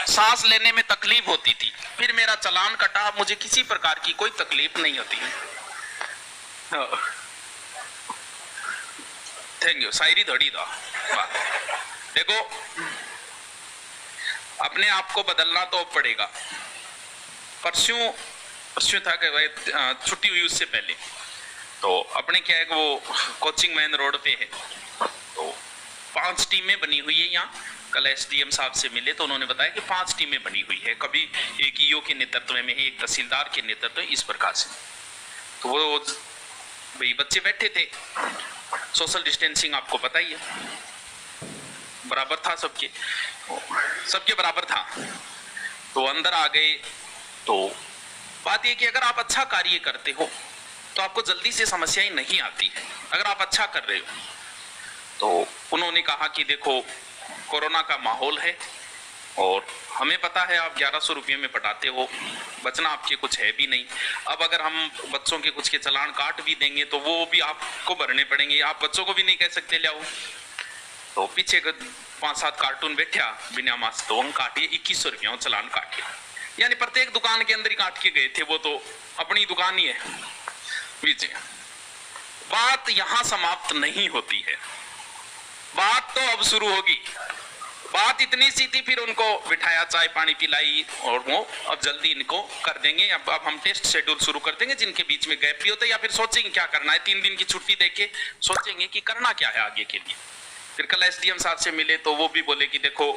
सांस लेने में तकलीफ होती थी, फिर मेरा चालान कटा, मुझे किसी प्रकार की कोई तकलीफ नहीं होती है। Thank you. शायरी थोड़ी था। देखो, अपने आप को बदलना तो पड़ेगा। परसों था कि छुट्टी हुई, उससे पहले तो अपने क्या है कि वो कोचिंग मैन रोड पे है, तो 5 टीमें बनी हुई है यहाँ। कल एसडीएम साहब से मिले तो उन्होंने बताया कि 5 टीमें बनी हुई है, कभी एक ईओ के नेतृत्व में, एक तहसीलदार के नेतृत्व में, इस प्रकार से। तो वो भाई बच्चे बैठे थे, सोशल डिस्टेंसिंग आपको पता ही है, बराबर था सबके बराबर था। तो अंदर आ गए। तो बात यह कि अगर आप अच्छा कार्य करते हो तो आपको जल्दी से समस्याएं नहीं आती है, अगर आप अच्छा कर रहे हो। तो उन्होंने कहा कि देखो, कोरोना का माहौल है और हमें पता है आप 1100 रुपये में पटाते हो, बचना आपके कुछ है भी नहीं। अब अगर हम बच्चों के कुछ के चालान काट भी देंगे तो वो भी आपको भरने पड़ेंगे, आप बच्चों को भी नहीं कह सकते ले आओ। तो पीछे 5-7 कार्टून बैठा बिना मास्क, तो हम काटिए 2100 रुपया चालान काटे, यानी प्रत्येक दुकान के अंदर ही काट के गए थे, वो तो अपनी दुकान ही है पीछे। बात यहां समाप्त नहीं होती है, बात तो अब शुरू होगी। बात इतनी सी थी, फिर उनको बिठाया, चाय पानी पिलाई, और वो अब जल्दी इनको कर देंगे, अब हम टेस्ट शेड्यूल शुरू कर देंगे, जिनके बीच में गैप भी होता है, या फिर सोचेंगे क्या करना है, 3 दिन की छुट्टी देके सोचेंगे कि करना क्या है आगे के लिए। फिर कल एसडीएम साहब से मिले तो वो भी बोले कि देखो,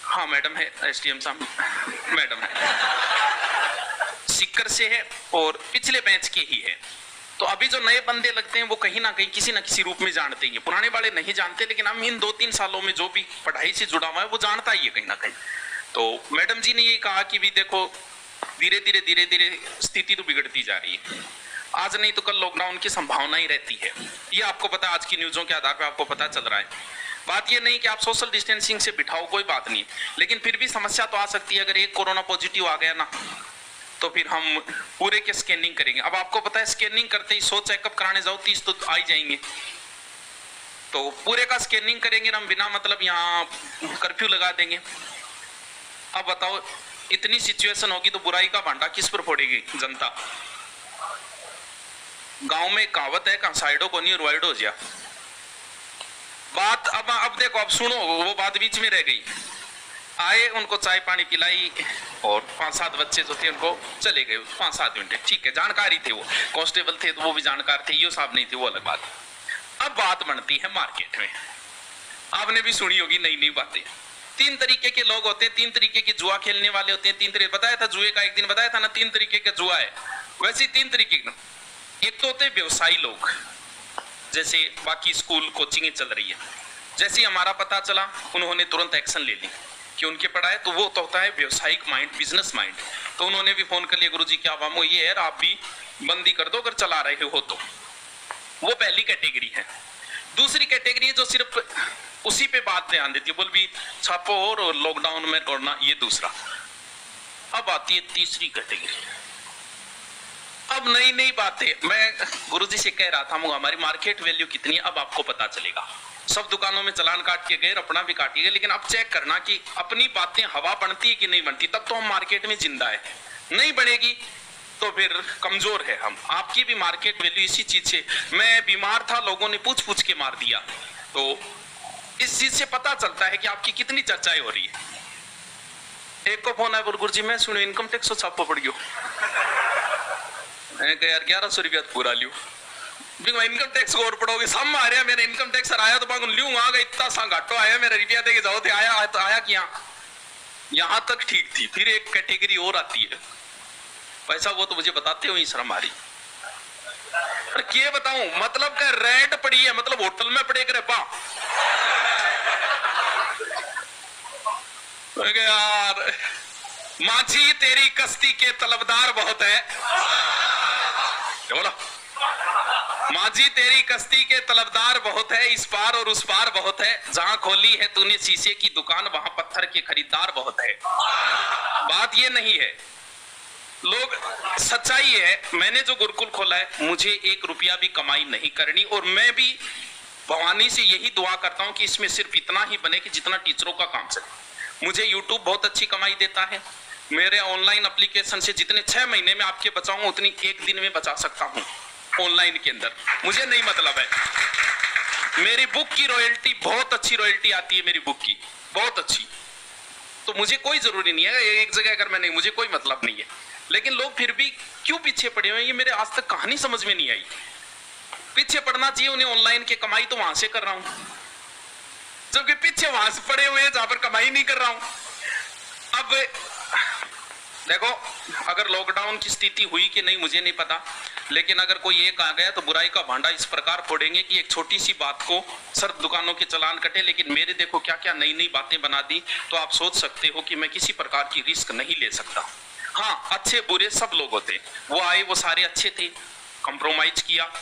हाँ मैडम है, एसडीएम साहब मैडम है, सिक्कर से है और पिछले बैच के ही है। तो अभी जो नए बंदे लगते हैं वो कहीं ना कहीं किसी ना किसी रूप में जानते हैं, पुराने वाले नहीं जानते, लेकिन हम इन 2-3 सालों में जो भी पढ़ाई से जुड़ा हुआ है वो जानता ही है कहीं ना कहीं। तो मैडम जी ने ये कहा कि भी देखो, धीरे धीरे स्थिति तो बिगड़ती जा रही है, आज नहीं तो कल लॉकडाउन की संभावना ही रहती है। ये आपको पता, आज की न्यूज़ों के आधार पर आपको पता चल रहा है। बात ये नहीं कि आप सोशल डिस्टेंसिंग से बिठाओ, कोई बात नहीं, लेकिन फिर भी समस्या तो आ सकती है। अगर एक कोरोना पॉजिटिव आ गया ना, तो फिर हम पूरे के स्कैनिंग करेंगे। अब आपको पता है, स्कैनिंग करते ही 100 चेकअप कराने जाओ, 30 तो आ ही जाएंगे। तो पूरे का स्कैनिंग करेंगे हम, बिना मतलब यहाँ कर्फ्यू लगा देंगे। अब बताओ, इतनी सिचुएशन होगी तो बुराई का भांडा किस पर फोड़ेगी जनता। गांव में कहावत है, साइडो को नहीं वाइडो जा बात। अब देखो, अब सुनो, वो बात बीच में रह गई। आए, उनको चाय पानी पिलाई और 5-7 बच्चे जो थे उनको चले गए 5-7 मिनट, ठीक है, जानकारी थे, वो कांस्टेबल थे तो वो भी जानकार थे, यो साहब नहीं थे, वो अलग बात। अब बात बनती है मार्केट में, आपने भी सुनी होगी नई नई बातें। 3 तरीके के लोग होते हैं, 3 तरीके के जुआ खेलने वाले होते हैं। 3 तरीके बताया था, जुए का एक दिन बताया था ना, 3 तरीके का जुआ है, वैसे 3 तरीके। एक तो होते व्यवसायी लोग, जैसे बाकी स्कूल कोचिंग चल रही है, जैसे हमारा पता चला उन्होंने तुरंत एक्शन ले ली कि उनके पढ़ाए, तो वो तो होता है व्यवसायिक माइंड, बिजनेस माइंड। तो उन्होंने भी फोन कर लिया, गुरुजी क्या बामो ये है, आप भी बंदी कर दो अगर चला रहे हो तो। वो पहली कैटेगरी है। दूसरी कैटेगरी है जो सिर्फ उसी पे बात ध्यान देती है, बोल भी छापो और लॉकडाउन में करना, ये दूसरा। अब आती है तीसरी कैटेगरी। अब नई नई बातें, मैं गुरुजी से कह रहा था हमारी मार्केट वैल्यू कितनी है, अब आपको पता चलेगा। सब दुकानों में चालान काट के गए, अपना भी काटिएगा, लेकिन अब चेक करना कि अपनी बातें हवा बनती है कि नहीं बनती, तब तो हम मार्केट में जिंदा है। नहीं बनेगी तो फिर कमजोर है हम। आपकी भी मार्केट वैल्यू इसी चीज से, मैं बीमार था, लोगों ने पूछ पूछ के मार दिया, तो इस चीज से पता चलता है कि आपकी कितनी चर्चाएं हो रही है। एक को फोन आया, बोल गुरुजी मैं सुनो इनकम टैक्स छापो पड़ गयो, यार 1100 रुपया पूरा लियो, इनकम टैक्स को और पड़ोगे सामने आ रहा, मेरा इनकम टैक्स आया तो बागुन लियो, आ गया इतना सा घाटो आया, मेरा रुपया देके जाओ थे, आया तो आया कि यहाँ तक ठीक थी। फिर एक कैटेगरी और आती है, पैसा वो तो मुझे बताते हो शर्म आ रही, पर क्या बताऊं, मतलब का रेंट पड़ी है, मतलब होटल में पड़े करे पा यार, माझी तेरी कश्ती के तलबदार बहुत है, बोला माझी तेरी कश्ती के तलबदार बहुत है, इस पार और उस पार बहुत है, जहां खोली है तूने शीशे की दुकान वहां पत्थर के खरीदार बहुत है। बात ये नहीं है, लोग, सच्चाई है, मैंने जो गुरुकुल खोला है मुझे 1 रुपया भी कमाई नहीं करनी, और मैं भी भवानी से यही दुआ करता हूं कि इसमें सिर्फ इतना ही बने कि जितना टीचरों का काम चले। मुझे यूट्यूब बहुत अच्छी कमाई देता है। मेरे ऑनलाइन एप्लीकेशन से जितने 6 महीने में आपके बचाऊंगा उतनी 1 दिन में बचा सकता हूं ऑनलाइन के अंदर, मुझे नहीं मतलब है। मेरी बुक की रॉयल्टी, बहुत अच्छी रॉयल्टी आती है मेरी बुक की, बहुत अच्छी। तो मुझे कोई जरूरी नहीं है एक जगह अगर मैं नहीं, मुझे कोई मतलब नहीं है। लेकिन लोग फिर भी क्यों पीछे पड़े हुए हैं, ये मेरे आज तक कहानी समझ में नहीं आई। पीछे पड़ना चाहिए उन्हें, ऑनलाइन की कमाई तो वहां से कर रहा हूं, जबकि पीछे वहां से पड़े हुए हैं जहां पर कमाई नहीं कर रहा हूं। अब देखो, अगर लॉकडाउन की स्थिति हुई कि नहीं मुझे नहीं पता, लेकिन अगर कोई एक आ गया तो बुराई का भांडा इस प्रकार फोड़ेंगे कि एक छोटी सी बात को सिर्फ दुकानों के चलान कटे, लेकिन मेरे देखो क्या क्या नई नई बातें बना दी। तो आप सोच सकते हो कि मैं किसी प्रकार की रिस्क नहीं ले सकता। हाँ, अच्छे बुरे सब लोग होते, वो आए वो सारे अच्छे थे, कंप्रोमाइज किया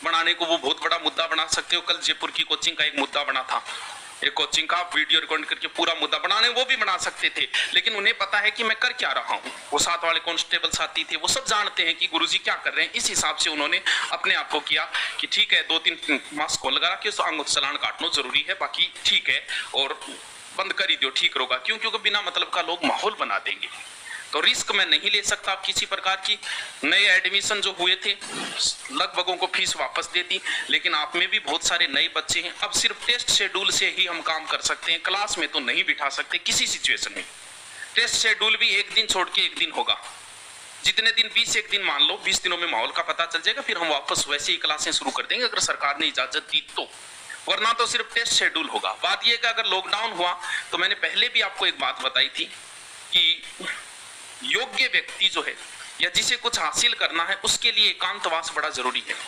बनाने को, वो बहुत बड़ा मुद्दा बना सकते हो। कल जयपुर की कोचिंग का एक मुद्दा बना था, एक कोचिंग का वीडियो रिकॉर्ड करके पूरा मुद्दा बनाने वो भी बना सकते थे, लेकिन उन्हें पता है कि मैं कर क्या रहा हूं। वो साथ वाले कांस्टेबल साथी थे, वो सब जानते हैं कि गुरुजी क्या कर रहे हैं। इस हिसाब से उन्होंने अपने आप को किया कि ठीक है 2-3 मास्क को लगा के आंगूर चलान काटना जरूरी है, बाकी ठीक है और बंद कर ही दो, ठीक होगा। क्यों? क्योंकि बिना मतलब का लोग माहौल बना देंगे। तो रिस्क मैं नहीं ले सकता किसी प्रकार की। नए एडमिशन जो हुए थे लगभगों को फीस वापस दे दी, लेकिन आप में भी बहुत सारे नए बच्चे हैं। अब सिर्फ टेस्ट शेड्यूल से ही हम काम कर सकते हैं, क्लास में तो नहीं बिठा सकते किसी सिचुएशन में। टेस्ट शेड्यूल भी एक दिन छोड़ के एक दिन होगा, जितने दिन 21 दिन मान लो, 20 दिनों में माहौल का पता चल जाएगा, फिर हम वापस वैसे ही क्लासें शुरू कर देंगे अगर सरकार ने इजाजत दी तो, वरना तो सिर्फ टेस्ट शेड्यूल होगा। बात यह कि अगर लॉकडाउन हुआ तो मैंने पहले भी आपको एक बात बताई थी कि योग्य व्यक्ति जो है या जिसे कुछ हासिल करना है उसके लिए एकांतवास बड़ा जरूरी है।